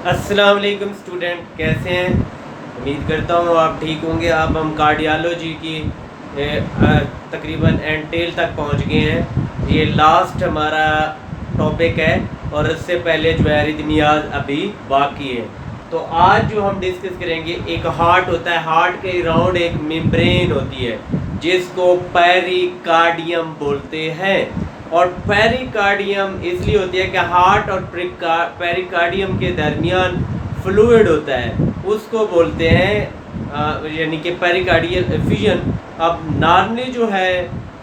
अस्सलाम वालेकुम स्टूडेंट, कैसे हैं? उम्मीद करता हूँ आप ठीक होंगे। अब हम कार्डियोलॉजी की तकरीबन एंड टेल तक पहुँच गए हैं। ये लास्ट हमारा टॉपिक है और इससे पहले जो है रिदमियाज अभी बाकी है। तो आज जो हम डिस्कस करेंगे, एक हार्ट होता है, हार्ट के अराउंड एक मेम्ब्रेन होती है जिसको पेरिकार्डियम बोलते हैं। और पेरिकार्डियम इसलिए होती है कि हार्ट और पेरिकार्डियम के दरमियान फ्लूइड होता है, उसको बोलते हैं यानी कि पेरिकार्डियल एफिशन। अब नॉर्मली जो है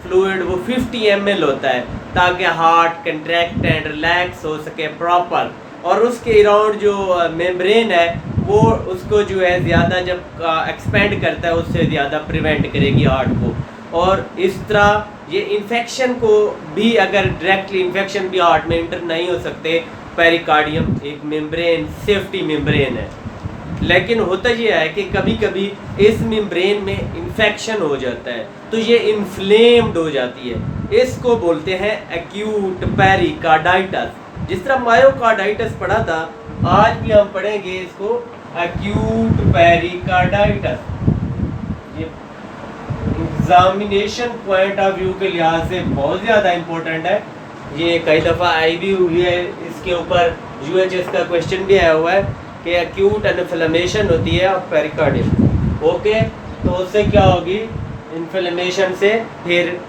फ्लूइड वो 50 ml होता है ताकि हार्ट कंट्रैक्ट एंड रिलैक्स हो सके प्रॉपर। और उसके अराउंड जो मेम्ब्रेन है वो उसको जो है ज़्यादा जब एक्सपेंड करता है उससे ज़्यादा प्रिवेंट करेगी हार्ट को। और इस तरह ये इन्फेक्शन को भी, अगर डायरेक्टली इन्फेक्शन भी हार्ट में इंटर नहीं हो सकते, पेरिकार्डियम एक मेम्ब्रेन सेफ्टी मेम्ब्रेन है। लेकिन होता ये है कि कभी कभी इस मेम्ब्रेन में इन्फेक्शन हो जाता है तो ये इन्फ्लेम्ड हो जाती है। इसको बोलते हैं एक्यूट पेरिकार्डाइटिस। जिस तरह मायोकार्डाइटिस पढ़ा था, आज भी हम पढ़ेंगे इसको एक्यूट पेरिकार्डाइटिस। ये एग्जामिनेशन पॉइंट ऑफ व्यू के लिहाज से बहुत ज़्यादा इम्पोर्टेंट है। ये कई दफ़ा आई भी हुई है, इसके ऊपर UHS का क्वेश्चन भी आया हुआ है कि एक्यूट इन्फ्लेमेशन होती है ऑफ पेरिकार्डियम। ओके, तो उससे क्या होगी? इन्फ्लेमेशन से फिर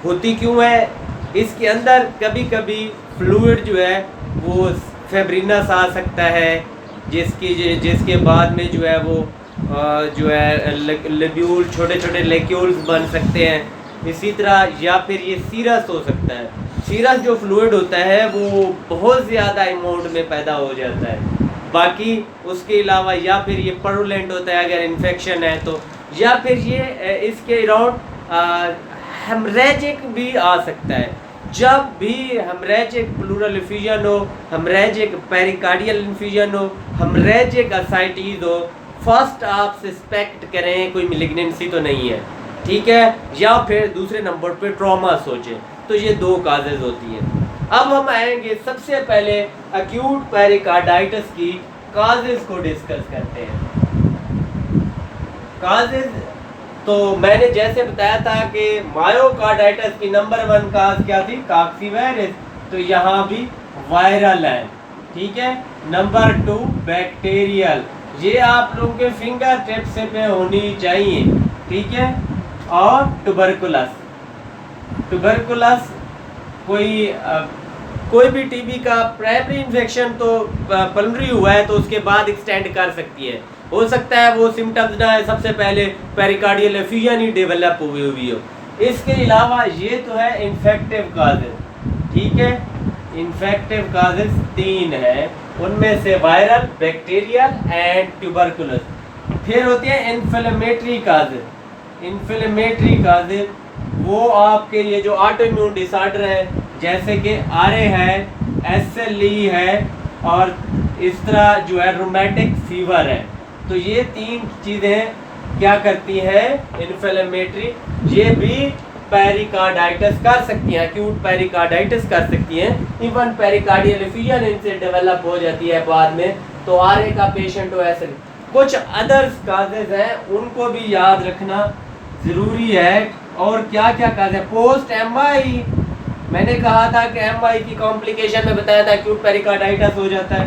होती क्यों है? इसके अंदर कभी कभी फ्लूइड जो है वो फेब्रिनस आ सकता है, जिसके बाद में जो है वो जो है लेब्यूल, छोटे छोटे लेक्यूल्स बन सकते हैं। इसी तरह या फिर ये सीरस हो सकता है। सीरस जो फ्लूइड होता है वो बहुत ज़्यादा अमाउंट में पैदा हो जाता है। बाकी उसके अलावा या फिर ये परुलेंट होता है अगर इन्फेक्शन है तो, या फिर ये इसके अराउंड हेमरेजिक भी आ सकता है। जब भी हेमरेजिक प्लूरल इफ्यूजन हो, हेमरेजिक पेरिकार्डियल इन्फ्यूजन हो, हेमरेजिक असाइटीज हो, फर्स्ट आप सस्पेक्ट करें कोई मेलिग्नेंसी तो नहीं है, ठीक है? या फिर दूसरे नंबर पे ट्रॉमा सोचें। तो ये दो काजेज होती हैं। अब हम आएंगे सबसे पहले एक्यूट पेरिकार्डाइटिस की काजेज को डिस्कस करते हैं। काजेज तो मैंने जैसे बताया था कि मायोकार्डाइटिस की नंबर 1 काज क्या थी? कॉक्सीवायरस। तो यहाँ भी वायरल है, ठीक है। Number 2 bacterial. ये आप लोगों के फिंगर टिप्स पे होनी चाहिए, ठीक है। और ट्यूबरकुलस कोई भी टीबी का प्राइमरी इन्फेक्शन तो पल्मोनरी हुआ है तो उसके बाद एक्सटेंड कर सकती है। हो सकता है वो सिम्टम्स ना है, सबसे पहले पेरिकार्डियल एफिजन ही डेवलप हुई हो। इसके अलावा ये तो है इन्फेक्टिव काजेज, ठीक है। इन्फेक्टिव काजेज 3 है, उनमें से वायरल, बैक्टीरियल एंड ट्यूबरकुलस। फिर होती है इन्फ्लेमेटरी काजेज। इन्फ्लेमेटरी काजेज वो आपके ये जो ऑटो इम्यून डिसऑर्डर है जैसे कि RA है, SLE है और इस तरह जो है रोमैटिक फीवर है। तो ये 3 चीज़ें क्या करती हैं? इन्फ्लेमेटरी। ये भी पेरिकार्डाइटिस कर सकती हैं, एक्यूट पेरिकार्डाइटिस कर सकती हैं। इवन पेरिकार्डियल एफिजन इनसे डेवलप हो जाती है बाद में। तो RA का पेशेंट हो, ऐसे कुछ अदर्स काजेज हैं, उनको भी याद रखना ज़रूरी है। और क्या क्या काज है? पोस्ट MI, मैंने कहा था कि MI की कॉम्प्लिकेशन में बताया था एक्यूट पेरिकार्डाइटिस हो जाता है।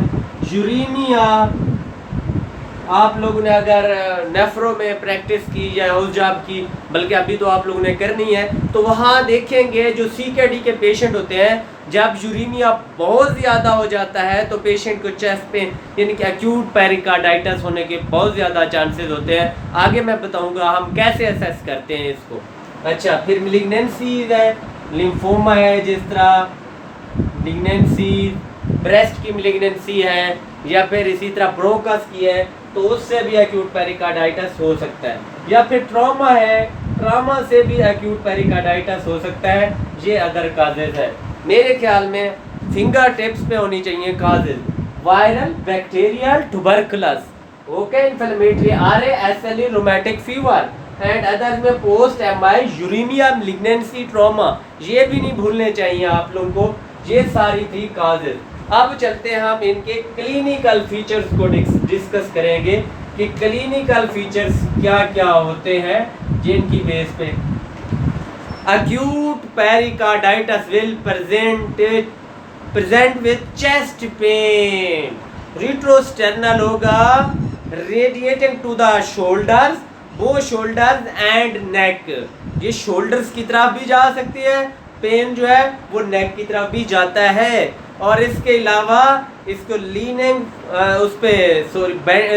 यूरेनिया, आप लोगों ने अगर नेफ्रो में प्रैक्टिस की या उस जॉब की, बल्कि अभी तो आप लोगों ने करनी है, तो वहाँ देखेंगे जो CKD के पेशेंट होते हैं, जब यूरेनिया बहुत ज़्यादा हो जाता है तो पेशेंट को चेस्ट पेन यानी कि एक्यूट पेरिकार्डाइटिस होने के बहुत ज़्यादा चांसेस होते हैं। आगे मैं बताऊँगा हम कैसे असेस करते हैं इसको। अच्छा, फिर मेलिग्नेंसीज है, लिम्फोमा है, जिस तरह मेलिग्नेंसी ब्रेस्ट की मेलिग्नेंसी है या फिर इसी तरह ब्रोंकस की है, तो उससे भी एक्यूट पेरिकार्डाइटिस हो सकता है। या फिर ट्रॉमा है, ट्रॉमा से भी एक्यूट पेरिकार्डाइटिस हो सकता है। ये अदर काजेज है। मेरे ख्याल में फिंगर टिप्स पे होनी चाहिए causes: viral, bacterial, tubercular, okay, inflammatory, RA, SLE, rheumatic fever and others में post MI, uraemia, malignancy, trauma. ये भी नहीं भूलने चाहिए आप लोगों को। ये सारी थी काजेज। अब चलते हैं हम इनके क्लिनिकल फीचर्स को डिस्कस करेंगे कि क्लिनिकल फीचर्स क्या क्या होते हैं जिनकी बेस पे acute pericarditis will present with chest pain, retrosternal होगा, radiating to the shoulders, both shoulders and neck, ये shoulders की तरफ भी जा सकती है, पेन जो है वो नेक की तरफ भी जाता है, और इसके अलावा इसको लीनिंग उस पे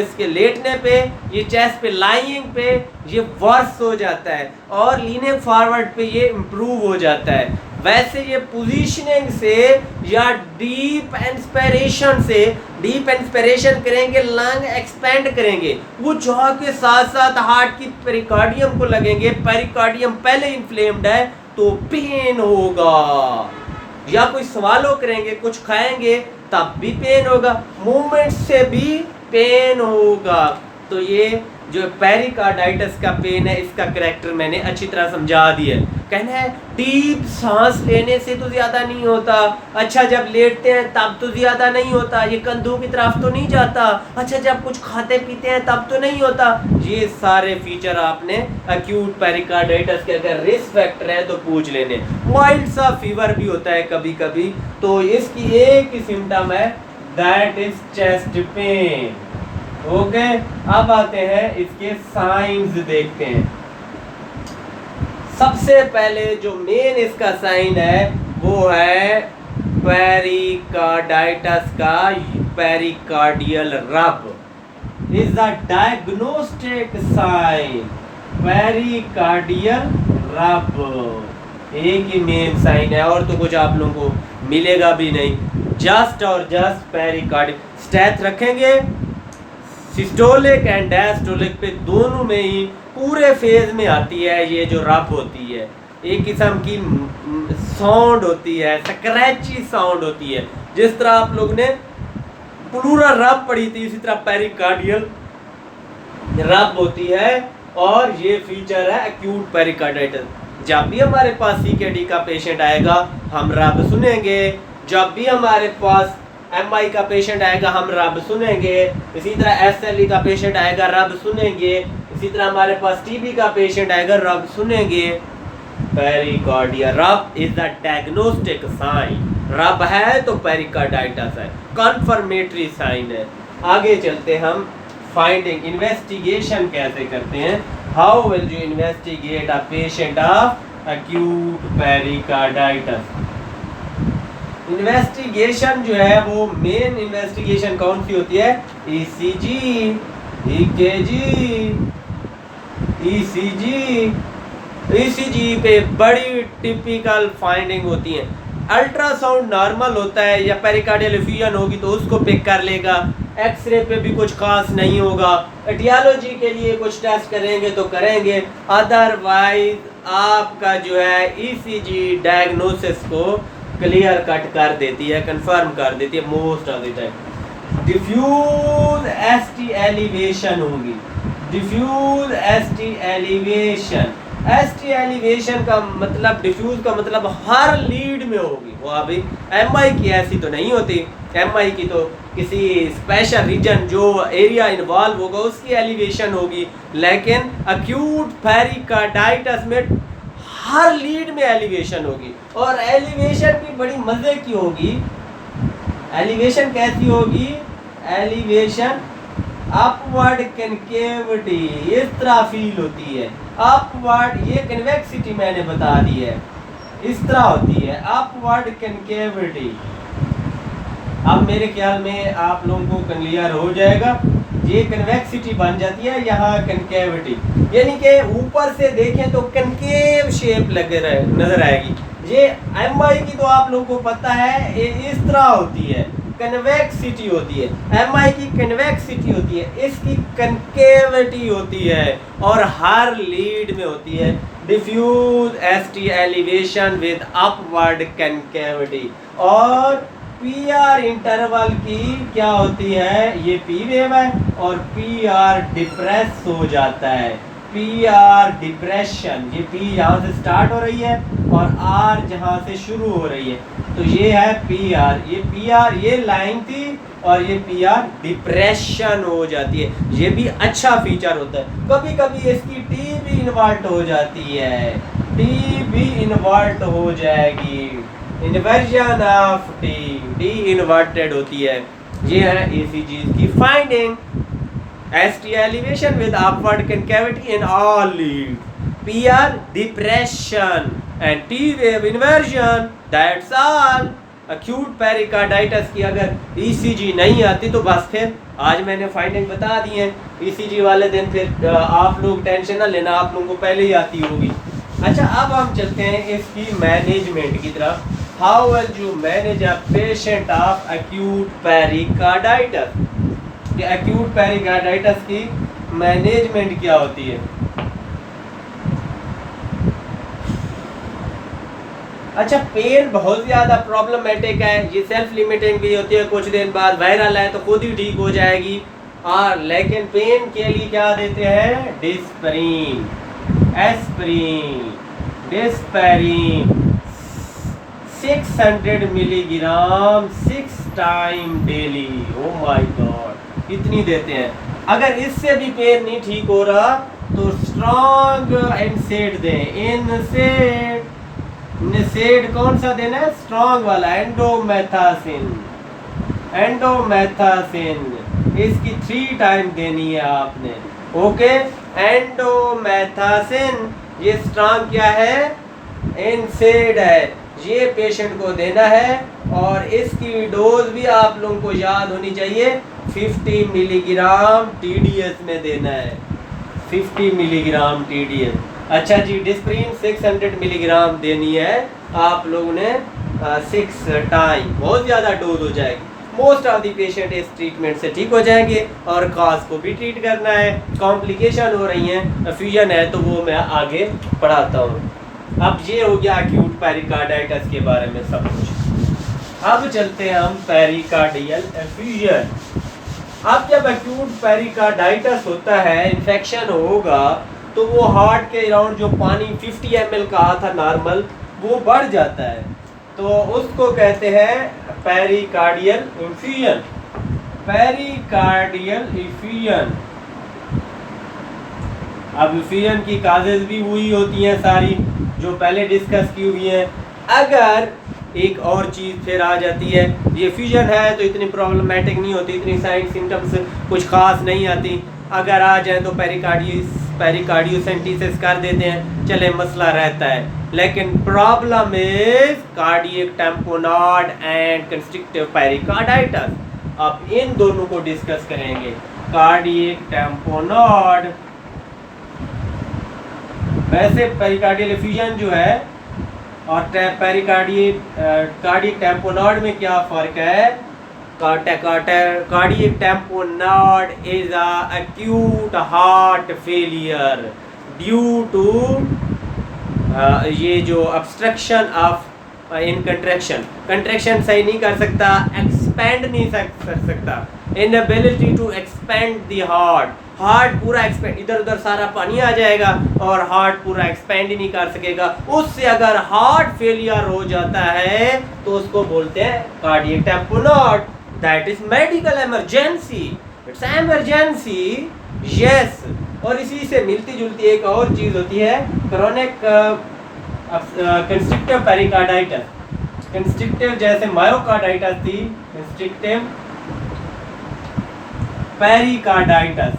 इसके लेटने पे, ये चेस्ट पे लाइंग पे ये वर्स हो जाता है, और लीनिंग फॉरवर्ड पे ये इम्प्रूव हो जाता है। वैसे ये पोजीशनिंग से या डीप इंस्पिरेशन करेंगे, लंग एक्सपेंड करेंगे, वो जॉ के साथ साथ हार्ट की पेरिकार्डियम को लगेंगे, पेरिकार्डियम पहले इन्फ्लेम्ड है तो पेन होगा, या कोई सवालों करेंगे, कुछ खाएंगे तब भी पेन होगा, मूवमेंट से भी पेन होगा। तो ये जो पेरिकार्डाइटिस का पेन है इसका करैक्टर मैंने अच्छी तरह समझा दिया है। कहना है डीप सांस लेने से तो ज़्यादा नहीं होता, अच्छा जब लेटते हैं तब तो ज़्यादा नहीं होता, ये कंधों की तरफ तो नहीं जाता, अच्छा जब कुछ खाते पीते हैं तब तो नहीं होता। ये सारे फीचर आपने एक्यूट पेरिकार्डाइटिस के अगर रिस्क फैक्टर है तो पूछ लेने। माइल्ड सा फीवर भी होता है कभी कभी, तो इसकी एक ही सिम्टम है, that is chest pain. Okay, अब आते हैं इसके साइंस देखते हैं। सबसे पहले जो मेन इसका साइन है वो है पेरिकार्डाइटिस का pericardial rub is the diagnostic sign. Pericardial rub एक ही मेन साइन है, और तो कुछ आप लोगों को मिलेगा भी नहीं, जस्ट और जस्ट पेरिकार्डियल। स्टैथ रखेंगे सिस्टोलिक एंड डायस्टोलिक पे, दोनों में ही पूरे फेज में आती है ये जो रब होती है, एक किस्म की साउंड होती है, स्क्रैची साउंड होती है। जिस तरह आप लोग ने प्लूरल रब पढ़ी थी इसी तरह पेरिकार्डियल रब होती है, और ये फीचर है एक्यूट पेरिकार्डाइटिस। जब भी हमारे पास सीकेडी का पेशेंट आएगा हम रब सुनेंगे, जब भी हमारे पास एमआई का पेशेंट आएगा हम रब सुनेंगे, इसी तरह एसएलई का पेशेंट आएगा रब सुनेंगे, इसी तरह हमारे पास टीबी का पेशेंट आएगा रब सुनेंगे। Pericardial rub is the diagnostic sign, रब है तो पेरिकार्डाइटिस है, कन्फर्मेटरी साइन है। आगे चलते हम फाइंडिंग इन्वेस्टिगेशन कैसे करते हैं। How will you investigate a patient of acute pericarditis. Investigation जो है वो मेन इन्वेस्टिगेशन कौन सी होती है, ईसीजी, ईकेजी, ईसीजी पे बड़ी टिपिकल फाइंडिंग होती है। अल्ट्रासाउंड नॉर्मल होता है या पेरिकार्डियल एफ्यूजन होगी तो उसको पिक कर लेगा, एक्सरे पे भी कुछ खास नहीं होगा, एटियोलॉजी के लिए कुछ टेस्ट करेंगे तो करेंगे, अदरवाइज आपका जो है ईसीजी डायग्नोसिस को क्लियर कट कर देती है, कंफर्म कर देती है most of the time. Diffuse ST elevation होगी, diffuse ST elevation, ST elevation का मतलब, डिफ्यूज का मतलब हर लीड में होगी। वो अभी एमआई की ऐसी तो नहीं होती, एमआई की तो किसी स्पेशल रीजन जो एरिया इन्वॉल्व होगा उसकी एलिवेशन होगी, लेकिन एक्यूट पेरिकार्डाइटिस में हर लीड में एलिवेशन होगी। और एलिवेशन भी बड़ी मजे की होगी। एलिवेशन कैसी होगी, एलिवेशन अपवर्ड कनकेविटी इस तरह फील होती है, अपवर्ड, ये कन्वेक्सिटी मैंने बता दी है, इस तरह होती है अपवर्ड कनकेविटी। अब मेरे ख्याल में आप लोगों को क्लियर हो जाएगा, ये कन्वेक्सिटी बन जाती है यहाँ कनकेविटी, यानी कि ऊपर से देखें तो कनकेव शेप लगे नजर आएगी। ये एमआई की तो आप लोगों को पता है इस तरह होती है, कन्वेक्सिटी होती है, एमआई की कन्वेक्सिटी होती है, इसकी कनकेविटी होती है और हर लीड में होती है। Diffuse ST elevation with upward concavity. और पीआर इंटरवल की क्या होती है, ये पी वेव है और पीआर डिप्रेस हो जाता है, पी आर डिप्रेशन, ये पी यहाँ से स्टार्ट हो रही है और आर जहाँ से शुरू हो रही है, तो ये है पी आर, ये पी आर ये लाइन थी और ये पी आर डिप्रेशन हो जाती है। ये भी अच्छा फीचर होता है। कभी कभी इसकी टी भी इन्वर्ट हो जाती है, टी भी इन्वर्ट हो जाएगी, inversion of T, T inverted होती है। ये है ECG की finding. ST elevation with upward concavity in all leads, PR depression and T wave inversion, that's all। acute pericarditis की अगर ECG नहीं आती तो बस फिर आज मैंने फाइंडिंग बता दी है, ECG वाले दिन फिर आप लोग टेंशन ना लेना, आप लोगों को पहले ही आती होगी। अच्छा, अब हम चलते हैं इसकी मैनेजमेंट की तरफ। How will you manage a patient of acute pericarditis, कि एक्यूट पेरिकार्डाइटिस की मैनेजमेंट क्या होती है। अच्छा, पेन बहुत ज़्यादा प्रॉब्लमेटिक है, ये सेल्फ लिमिटिंग भी होती है, कुछ दिन बाद वायरल है तो खुद ही ठीक हो जाएगी। और लेकिन पेन के लिए क्या देते हैं, disprin, aspirin, disprin 600 milligram 6 time daily. Oh my god, इतनी देते हैं। अगर इससे भी पेन नहीं ठीक हो रहा तो स्ट्रॉन्ग एनसेड दें, इनसेड, इनसेड कौन सा देना है, स्ट्रॉन्ग वाला, एंडोमेथासिन, एंडोमेथासिन इसकी 3 टाइम देनी है आपने। ओके, एंडोमेथासिन ये स्ट्रॉन्ग क्या है, इनसेड है, ये पेशेंट को देना है। और इसकी डोज भी आप लोगों को याद होनी चाहिए, 50 मिलीग्राम TDS में देना है, 50 मिलीग्राम TDS। अच्छा जी, डिस्प्रिन 600 मिलीग्राम देनी है आप लोगों ने 6 टाइम, बहुत ज़्यादा डोज हो जाएगी। मोस्ट ऑफ द पेशेंट इस ट्रीटमेंट से ठीक हो जाएंगे और काज को भी ट्रीट करना है। कॉम्प्लिकेशन हो रही हैं, फ्यूजन है तो वो मैं आगे पढ़ाता हूँ। अब ये हो गया एक्यूट पेरिकार्डाइटिस के बारे में सब कुछ। अब चलते हैं हम पेरिकार्डियल एफ्यूजन। अब जब एक्यूट पेरिकार्डाइटिस होता है, इन्फेक्शन होगा, तो वो हार्ट के अराउंड जो पानी 50 ml कहा था नॉर्मल, वो बढ़ जाता है, तो उसको कहते हैं पेरिकार्डियल एफ्यूजन। पेरिकार्डियल एफ्यूजन, अब एफ्यूजन की काजेज भी वही होती हैं सारी जो पहले डिस्कस की हुई है। अगर एक और चीज़ फिर आ जाती है, ये फ्यूजन है तो इतनी प्रॉब्लमेटिक नहीं होती, इतनी साइड सिम्टम्स कुछ खास नहीं आती। अगर आ जाए तो पेरिकार्डियोसेंटिसिस कर देते हैं, चले मसला रहता है। लेकिन problem is cardiac tamponade and constrictive pericarditis. अब इन दोनों को डिस्कस करेंगे। कार्डियक टैम्पोनॉड, वैसे पेरिकार्डियल एफ्यूजन जो है और कार्डियक टैम्पोनॉड में क्या फ़र्क है। Cardiac tamponade is a acute heart failure due to ये जो ऑब्स्ट्रक्शन ऑफ इन कंट्रैक्शन सही नहीं कर सकता, एक्सपेंड नहीं कर सकता, inability to expand the heart पूरा एक्सपेंड, इधर उधर सारा पानी आ जाएगा और हार्ट पूरा एक्सपेंड ही नहीं कर सकेगा। उससे अगर हार्ट फेलियर हो जाता है तो उसको बोलते हैं cardiac tamponade. That is medical emergency, it's emergency, yes. और इसी से मिलती जुलती एक और चीज़ होती है क्रोनिक कंस्ट्रिक्टिव पेरिकार्डाइटिस। कंस्ट्रिक्टिव जैसे मायोकार्डाइटिस थी, कंस्ट्रिक्टिव पेरिकार्डाइटिस।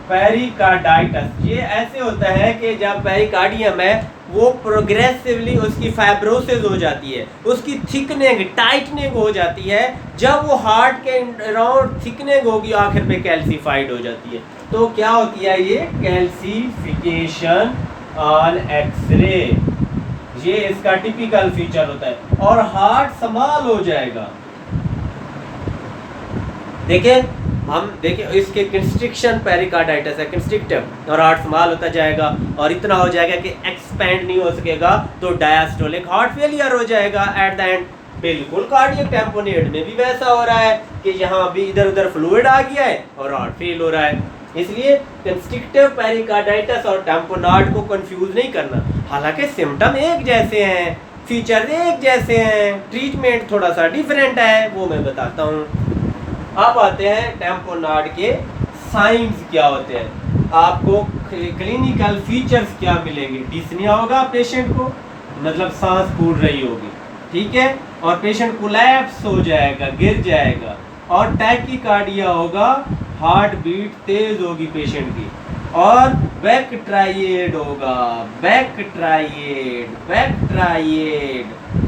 पेरिकार्डाइटिस ये ऐसे होता है कि जब पेरिकार्डियम है वो प्रोग्रेसिवली उसकी फाइब्रोसिस हो जाती है, उसकी थिकनिंग टाइटनिंग हो जाती है। जब वो हार्ट के अराउंड थिकनिंग होगी आखिर पे कैल्सीफाइड हो जाती है। तो क्या होती है ये कैल्सीफिकेशन ऑन एक्सरे, ये इसका टिपिकल फीचर होता है और हार्ट समाल हो जाएगा। देखिए हम देखिए इसके कंस्ट्रिक्शन पेरिकार्डाइटिस है, कंस्ट्रिक्टिव, और हार्ट समाल होता जाएगा और इतना हो जाएगा कि एक्सपेंड नहीं हो सकेगा, तो डायस्टोलिक हार्ट फेलियर हो जाएगा एट द एंड। बिल्कुल कार्डियक टैम्पोनेट में भी वैसा हो रहा है कि यहाँ भी इधर उधर फ्लूइड आ गया है और हार्ट फेल हो रहा है। इसलिए कंस्ट्रिक्टिव पेरिकार्डाइटिस और टैम्पोनार्ड को कंफ्यूज नहीं करना। हालांकि सिम्टम एक जैसे हैं, फीचर्स एक जैसे हैं, ट्रीटमेंट थोड़ा सा डिफरेंट है, वो मैं बताता हूँ। अब आते हैं टैम्पोनार्ड के साइंस क्या होते हैं। आपको क्लिनिकल फीचर्स क्या मिलेंगे। डिस्निया होगा पेशेंट को, मतलब सांस फूल रही होगी, ठीक है, और पेशेंट कोलैप्स हो जाएगा, गिर जाएगा, और टैकीकार्डिया होगा, हार्ट बीट तेज होगी पेशेंट की, और बैक ट्राइएड होगा, बैक ट्राइएड।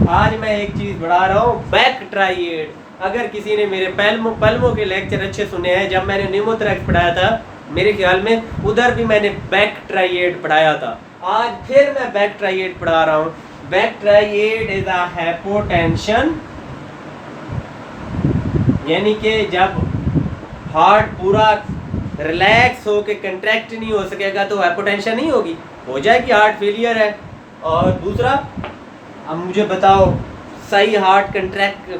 आज मैं एक चीज़ बढ़ा रहा हूँ, बैक ट्राइएड। अगर किसी ने मेरे पल्मों के लेक्चर अच्छे सुने हैं, जब मैंने न्यूमोथोरैक्स पढ़ाया था, मेरे ख्याल में उधर भी मैंने बैक ट्राइएड पढ़ाया था। आज फिर मैं बैक ट्राइएड पढ़ा रहा हूँ। Back triad is a hypotension, यानी कि जब हार्ट पूरा रिलैक्स हो के कंट्रैक्ट नहीं हो सकेगा तो हाइपोटेंशन नहीं होगी, हो जाएगी, हार्ट फेलियर है। और दूसरा, अब मुझे बताओ, सही हार्ट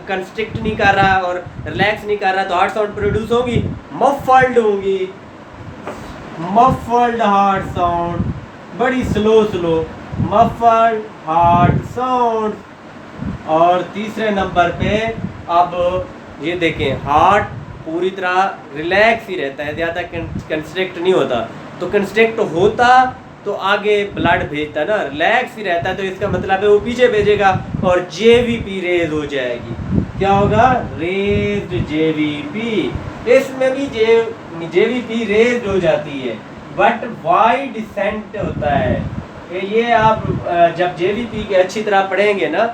कंस्ट्रिक्ट नहीं कर रहा और रिलैक्स नहीं कर रहा तो हार्ट साउंड प्रोड्यूस होगी, मफल्ड होंगी, मफल्ड हार्ट साउंड, बड़ी स्लो मफल्ड हार्ट साउंड। और तीसरे नंबर पे अब ये देखें, हार्ट पूरी तरह रिलैक्स ही रहता है, ज़्यादा कंस्ट्रिक्ट नहीं होता। तो कंस्ट्रिक्ट होता तो आगे ब्लड भेजता ना, रिलैक्स ही रहता है तो इसका मतलब है वो पीछे भेजेगा और जेवीपी रेज हो जाएगी। क्या होगा? Raised JVP. इसमें भी जेवीपी रेज हो जाती है, बट वाई डिसेंट होता है। ये आप जब जेवीपी के अच्छी तरह पढ़ेंगे ना,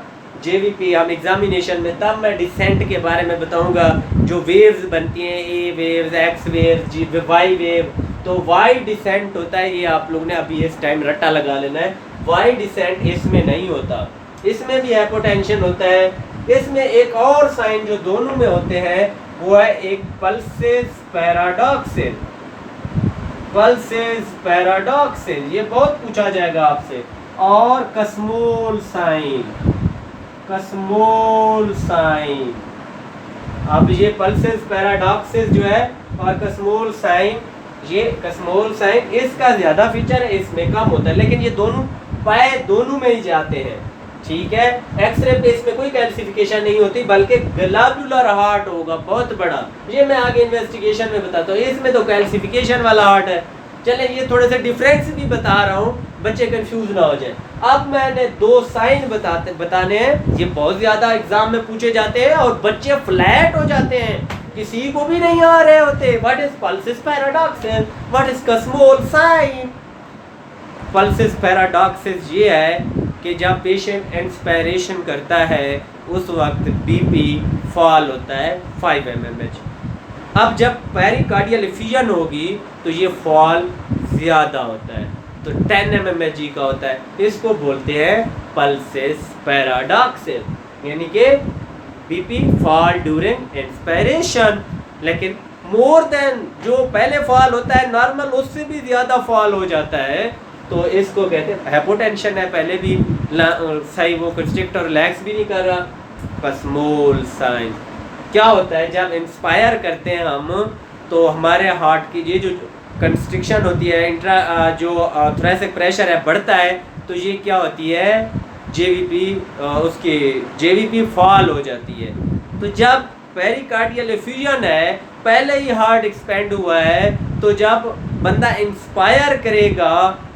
जेवीपी हम एग्जामिनेशन में, तब मैं डिसेंट के बारे में बताऊंगा। जो वेव्स बनती हैं, A waves, X waves, Y wave, तो वाई डिसेंट होता है। ये आप लोग ने अभी इस टाइम रट्टा लगा लेना है। वाई डिसेंट इसमें नहीं होता, इसमें भी हाइपोटेंशन होता है। इसमें एक और साइन जो दोनों में होते हैं वो है एक पल्सेस पैराडॉक्सिस। पल्सेस पैराडॉक्सिस, ये बहुत पूछा जाएगा आपसे। और कसमोल साइन, कसमोल साइन। अब ये पल्सेस पैराडॉक्सिस जो है और कसमोल साइन, ये कसमोल साइन इसका ज्यादा फीचर है, इसमें कम होता है, लेकिन ये दोनों पाए दोनों में ही जाते हैं, ठीक है। एक्सरे पे इसमें कोई कैल्सिफिकेशन नहीं होती, बल्कि ग्लोबुलर हार्ट होगा बहुत बड़ा, ये मैं आगे इन्वेस्टिगेशन में बताता हूँ। इसमें तो कैल्सिफिकेशन वाला हार्ट है। चले, ये थोड़े से डिफरेंस भी बता रहा हूँ, बच्चे कंफ्यूज ना हो जाए। अब मैंने दो साइन बताने हैं, ये बहुत ज्यादा एग्जाम में पूछे जाते हैं और बच्चे फ्लैट हो जाते हैं, किसी को भी नहीं आ रहे होते। What is pulsus paradoxus, what is Kussmaul sign. Pulsus paradoxus ये है कि जब पेशेंट इंस्पिरेशन करता है उस वक्त बीपी फॉल होता है 5 mmHg। अब जब पेरिकार्डियल एफिजन होगी तो ये फॉल ज़्यादा होता है, तो 10 mmHg का होता है। इसको बोलते हैं पल्सिस पैराडॉक्सिस, यानी कि बीपी फॉल ड्यूरिंग इंस्पिरेशन। लेकिन मोर देन जो पहले फॉल होता है नॉर्मल, उससे भी ज़्यादा फॉल हो जाता है, तो इसको कहते हैं हाइपोटेंशन है। पहले भी सही वो कंस्ट्रिक्ट और रिलैक्स भी नहीं कर रहा। कसमोल साइन क्या होता है? जब इंस्पायर करते हैं हम तो हमारे हार्ट की ये जो कंस्ट्रिक्शन होती है, इंट्रा जो थोरेसिक प्रेशर है बढ़ता है, तो ये क्या होती है, जेवीपी उसकी जेवीपी फॉल हो जाती है। तो जब पेरिकार्डियल एफ्यूजन है, पहले ही हार्ट एक्सपेंड हुआ है, तो जब बंदा इंस्पायर करेगा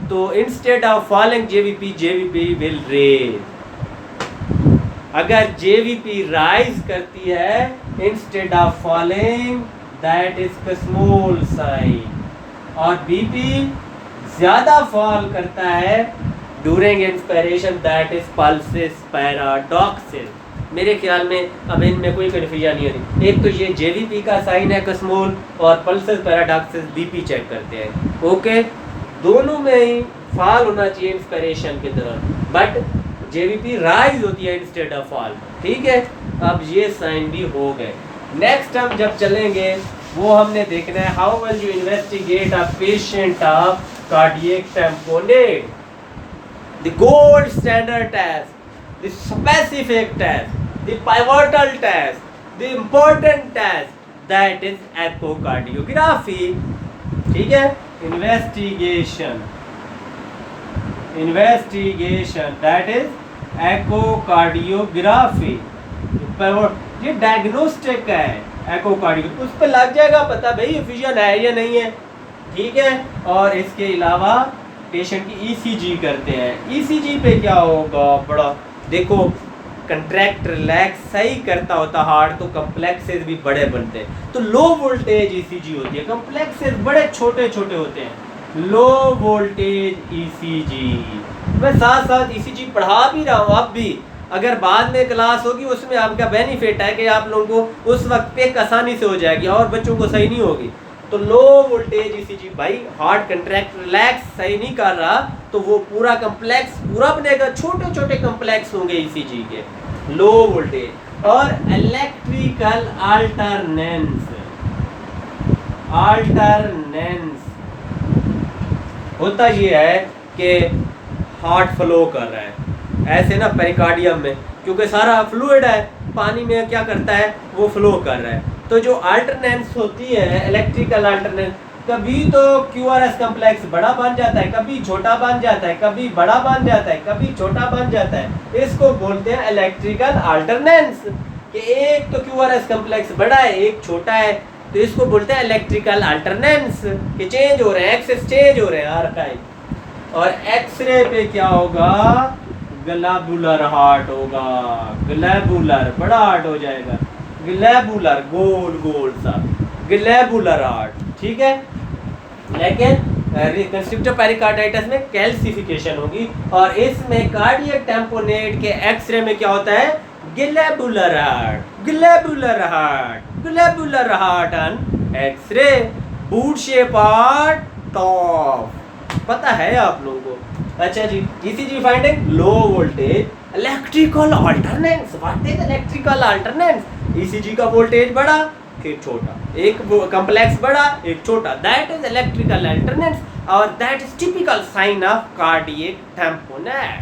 तो instead of falling JVP will raise. अगर जेवीपी राइज करती है instead of falling, that is Kussmaul sign. और बीपी ज्यादा फॉल करता है during inspiration, that is pulsus paradoxus. मेरे ख्याल में अब इनमें कोई कन्फ्यूजन नहीं होती। एक तो ये जेवीपी का साइन है कसमोल, और पल्सिस पैराडॉक्सिस बीपी चेक करते हैं। ओके, दोनों में ही फॉल होना चाहिए इंस्पिरेशन की तरह, बट जेवीपी राइज होती है इंस्टेड ऑफ फॉल, ठीक है। अब ये साइन भी हो गए। नेक्स्ट हम जब चलेंगे वो हमने देखना है how will you investigate a patient of cardiac tamponade. The gold standard test, the specific test, the pivotal test, the important test, that is echocardiography. ठीक है, इन्वेस्टिगेशन दैट इज एकोकार्डियोग्राफी। ये डायग्नोस्टिक है एकोकार्डियो, उस पर लग जाएगा पता भाई एफिशिएंट है या नहीं है। ठीक है, और इसके अलावा पेशेंट की ईसीजी करते हैं। ईसीजी पे क्या होगा, बड़ा देखो कंट्रैक्ट रिलैक्स सही करता होता हार्ट तो कम्प्लेक्सेस भी बड़े बनते हैं। तो लो वोल्टेज ईसीजी होती है, कम्प्लेक्सेस बड़े छोटे छोटे होते हैं। लो वोल्टेज ईसीजी, मैं साथ साथ ईसीजी पढ़ा भी रहा हूँ। अब भी अगर बाद में क्लास होगी उसमें आपका बेनिफिट है कि आप लोगों को उस वक्त पे आसानी से हो जाएगी और बच्चों को सही नहीं होगी। तो लो वोल्टेज ईसीजी भाई हार्ट कंट्रैक्ट रिलैक्स सही नहीं कर रहा तो वो पूरा कम्प्लेक्स पूरा बनेगा, छोटे छोटे कम्प्लेक्स होंगे ईसीजी के। लो वोल्टेज और इलेक्ट्रिकल अल्टरनेंस होता ये है कि हार्ट फ्लो कर रहा है ऐसे ना पेरिकार्डियम में, क्योंकि सारा फ्लूइड है, पानी में क्या करता है वो फ्लो कर रहा है। तो जो अल्टरनेंस होती है इलेक्ट्रिकल अल्टरनेंस, कभी तो क्यूआरएस कम्प्लेक्स बड़ा बन जाता है, कभी छोटा बन जाता है, कभी बड़ा बन जाता है, कभी छोटा बन जाता है। इसको बोलते हैं इलेक्ट्रिकल अल्टरनेंस कि एक तो क्यूआरएस कम्प्लेक्स बड़ा है एक छोटा है, तो इसको बोलते हैं इलेक्ट्रिकल अल्टरनेंस कि चेंज हो रहे हैं, एक्सेस चेंज हो रहे हैं आर्काइव। और एक्सरे पे क्या होगा, ग्लोबुलर हार्ट होगा, ग्लोबुलर बड़ा हार्ट हो जाएगा, ग्लोबुलर गोल गोल सा ग्लोबुलर हार्ट। ठीक है, लेकिन कंस्ट्रिक्टिव पेरिकार्डाइटिस में कैल्सिफिकेशन होगी और इसमें कार्डियक टेम्पोनेट के एक्सरे में क्या होता है, globular heart, globular heart, globular heart and x ray, boot shape heart top. पता है आप लोगों को? अच्छा जी, ECG finding low voltage electrical alternans. What is electrical alternans? ECG का वोल्टेज बड़ा एक छोटा, एक कॉम्प्लेक्स बड़ा एक छोटा, दैट इज इलेक्ट्रिकल अल्टरनेंस और that is typical sign of cardiac tamponade.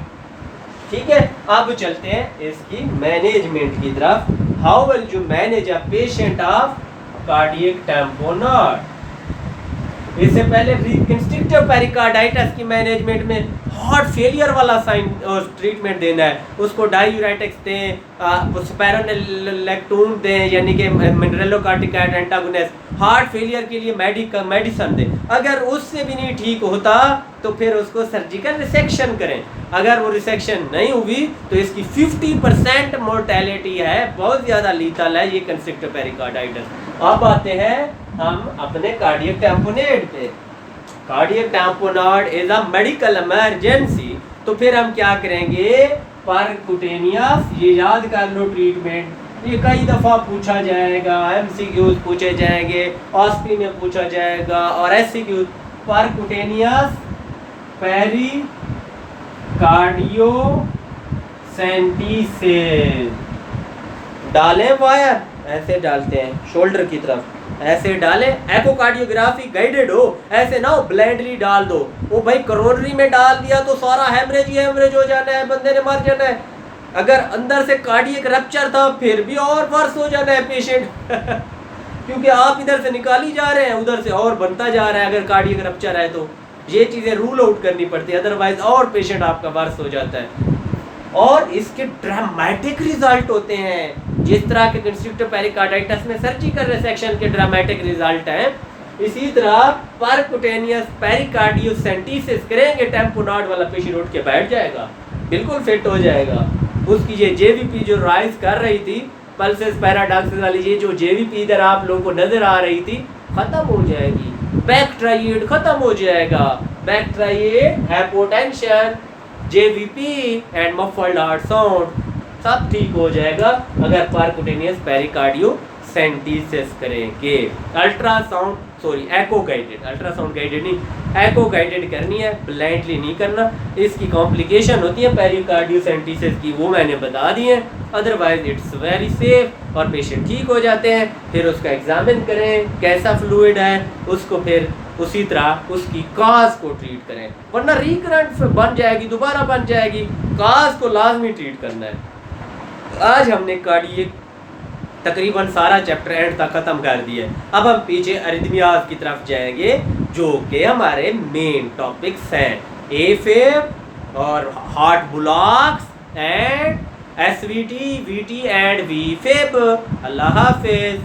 ठीक है, अब चलते हैं इसकी मैनेजमेंट की तरफ। How will you manage a patient of cardiac tamponade? इससे पहले रिकंस्ट्रक्टिव पेरिकार्डाइटिस की मैनेजमेंट में हार्ट फेलियर वाला साइन और ट्रीटमेंट देना है, उसको डायूरेटिक्स दें, स्पाइरोलेक्टोन दें यानी कि मिनरलोकार्टिकाइड एंटागोनिस्ट, हार्ट फेलियर के लिए मेडिसिन दें। अगर उससे भी नहीं ठीक होता तो फिर उसको सर्जिकल रिसेक्शन करें। अगर वो रिसेक्शन नहीं हुई तो इसकी 50% मोर्टेलिटी है, बहुत ज़्यादा लीथल है ये कंस्ट्रक्टिव पेरिकार्डाइटिस। अब आते हैं हम अपने कार्डियक टेम्पोनेट पे। Cardiac tamponade is a medical emergency. तो फिर हम क्या करेंगे, परक्यूटेनियस, ये याद कर लो ट्रीटमेंट, ये कई दफ़ा पूछा जाएगा, एमसीक्यूज पूछे जाएंगे, ऑस्पी में पूछा जाएगा और एससीक्यूज। परक्यूटेनियस पेरिकार्डियोसेंटिसेस डालें वायर, ऐसे डालते हैं शोल्डर की तरफ, ऐसे डालें। एकोकार्डियोग्राफी गाइडेड हो, ऐसे ना हो ब्लाइंडली डाल दो। वो भाई कोरोनरी में डाल दिया तो सारा हेमरेज ही हेमरेज हो जाना है, बंदे ने मर जाना है। अगर अंदर से कार्डियक रप्चर था फिर भी और वर्स हो जाना है पेशेंट क्योंकि आप इधर से निकाली जा रहे हैं उधर से और बनता जा रहा है। अगर कार्डियक रप्चर है तो ये चीज़ें रूल आउट करनी पड़ती है, अदरवाइज और पेशेंट आपका वर्स हो जाता है। और इसके ड्रामेटिक रिजल्ट होते हैं, जिस तरह के कंस्ट्रक्टिव पेरिकार्डाइटिस में सर्जिकल रिसेक्शन के ड्रामेटिक रिजल्ट हैं, इसी तरह परक्यूटेनियस पेरिकार्डियोसेंटिसिस करेंगे टेम्पोनेट वाला पेशेंट उठ के बैठ जाएगा, बिल्कुल फिट हो जाएगा। उसकी ये जेवीपी जो राइज कर रही थी, पल्सेस पैराडॉक्सिस वाली ये जो जेवीपी इधर आप लोगों को नजर आ रही थी खत्म हो जाएगी, बैकट्राइड खत्म हो जाएगा, बैकट्राइड, hypotension, JVP and muffled heart sound सब ठीक हो जाएगा अगर परक्यूटेनियस पेरिकार्डियोसेंटिसिस करेंगे। Ultrasound sorry echo guided, ultrasound guided नहीं, एको गाइडेड करनी है, ब्लाइंडली नहीं करना। इसकी कॉम्प्लिकेशन होती है पेरिकार्डियोसेंटिसिस की, वो मैंने बता दी है, अदरवाइज इट्स वेरी सेफ और पेशेंट ठीक हो जाते हैं। फिर उसका एग्जामिन करें कैसा फ्लूइड है, उसको फिर उसी तरह उसकी काज को ट्रीट करें, वरना रिकरेंट बन जाएगी, दोबारा बन जाएगी। काज को लाजमी ट्रीट करना है। आज हमने कार्डियक तकरीबन सारा चैप्टर एंड तक ख़त्म कर दिया है। अब हम पीछे अरिथमियाज की तरफ जाएंगे जो कि हमारे मेन टॉपिक्स हैं, एफib और heart blocks and SVT, VT and VFib. अल्लाह हाफिज।